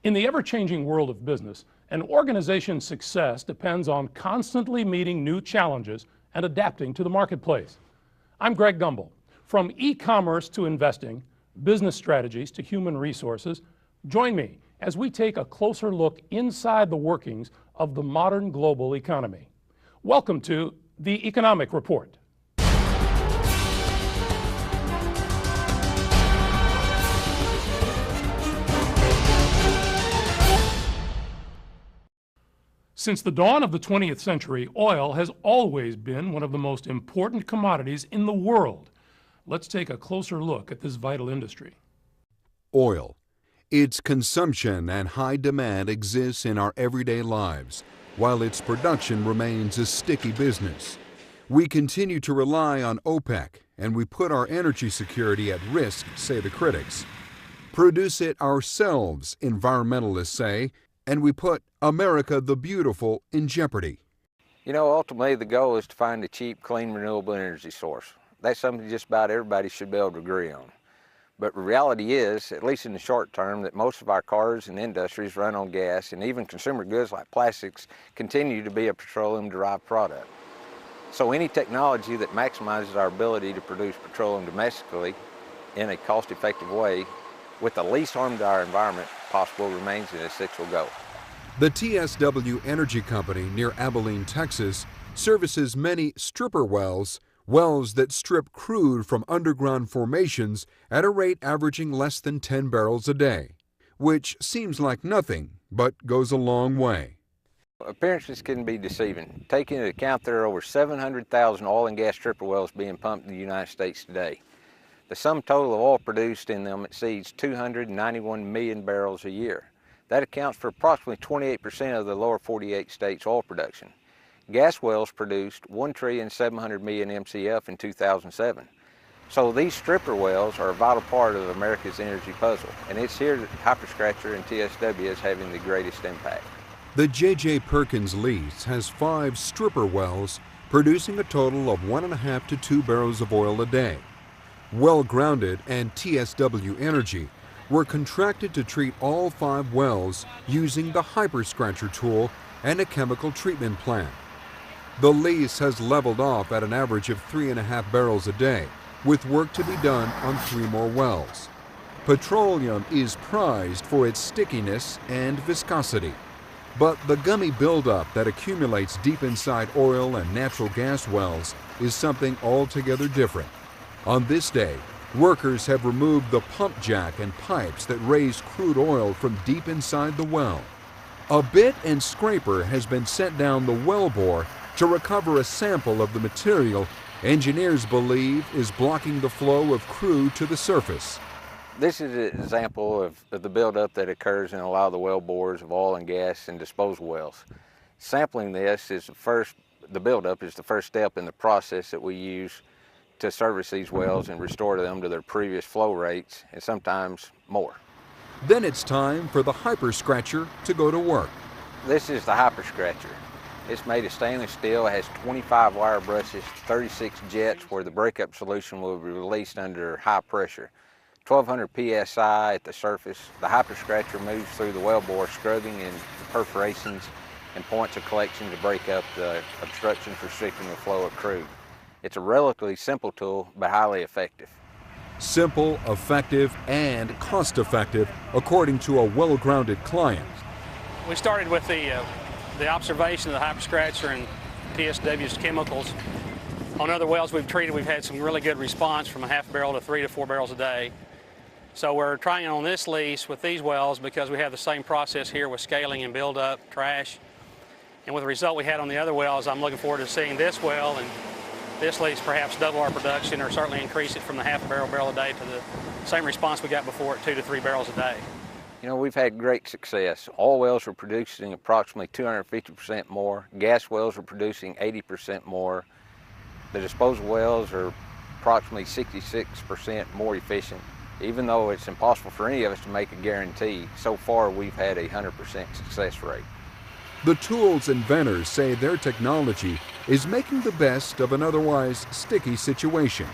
In the ever-changing world of business, an organization's success depends on constantly meeting new challenges and adapting to the marketplace. I'm Greg Gumbel. From e-commerce to investing, business strategies to human resources, join me as we take a closer look inside the workings of the modern global economy. Welcome to the Economic Report. Since the dawn of the 20th century, oil has always been one of the most important commodities in the world. Let's take a closer look at this vital industry. Oil. Its consumption and high demand exists in our everyday lives, while its production remains a sticky business. We continue to rely on OPEC, and we put our energy security at risk, say the critics. Produce it ourselves, environmentalists say, and we put America the Beautiful in jeopardy. You know, ultimately the goal is to find a cheap, clean, renewable energy source. That's something just about everybody should be able to agree on. But the reality is, at least in the short term, that most of our cars and industries run on gas, and even consumer goods like plastics continue to be a petroleum-derived product. So any technology that maximizes our ability to produce petroleum domestically in a cost-effective way with the least harm to our environment possible remains an essential goal. The TSW Energy Company near Abilene, Texas, services many stripper wells, wells that strip crude from underground formations at a rate averaging less than 10 barrels a day, which seems like nothing, but goes a long way. Appearances can be deceiving. Taking into account there are over 700,000 oil and gas stripper wells being pumped in the United States today. The sum total of oil produced in them exceeds 291 million barrels a year. That accounts for approximately 28% of the lower 48 states' oil production. Gas wells produced 1,700,000,000 MCF in 2007. So these stripper wells are a vital part of America's energy puzzle, and it's here that Hyperscratcher and TSW is having the greatest impact. The J.J. Perkins lease has 5 stripper wells producing a total of 1.5 to 2 barrels of oil a day. Well Grounded and TSW Energy were contracted to treat all 5 wells using the Hyperscratcher tool and a chemical treatment plant. The lease has leveled off at an average of 3.5 barrels a day, with work to be done on 3 more wells. Petroleum is prized for its stickiness and viscosity, but the gummy buildup that accumulates deep inside oil and natural gas wells is something altogether different. On this day, workers have removed the pump jack and pipes that raise crude oil from deep inside the well. A bit and scraper has been sent down the well bore to recover a sample of the material engineers believe is blocking the flow of crude to the surface. This is an example of the buildup that occurs in a lot of the well bores of oil and gas and disposal wells. Sampling this is the buildup is the first step in the process that we use to service these wells and restore them to their previous flow rates, and sometimes more. Then it's time for the Hyperscratcher to go to work. This is the Hyperscratcher. It's made of stainless steel. It has 25 wire brushes, 36 jets where the breakup solution will be released under high pressure. 1200 psi at the surface. The Hyperscratcher moves through the wellbore, scrubbing in the perforations and points of collection to break up the obstructions restricting the flow of crude. It's a relatively simple tool, but highly effective. Simple, effective, and cost-effective, according to a well-grounded client. We started with the observation of the Hyperscratcher and TSW's chemicals. On other wells we've treated, we've had some really good response from 1/2 barrel to 3 to 4 barrels a day. So we're trying it on this lease with these wells because we have the same process here with scaling and buildup, trash. And with the result we had on the other wells, I'm looking forward to seeing this well and this lease perhaps double our production, or certainly increase it from the 1/2 barrel a day to the same response we got before at 2 to 3 barrels a day. You know, we've had great success. Oil wells are producing approximately 250% more. Gas wells are producing 80% more. The disposal wells are approximately 66% more efficient. Even though it's impossible for any of us to make a guarantee, so far we've had a 100% success rate. The tool's inventors say their technology is making the best of an otherwise sticky situation.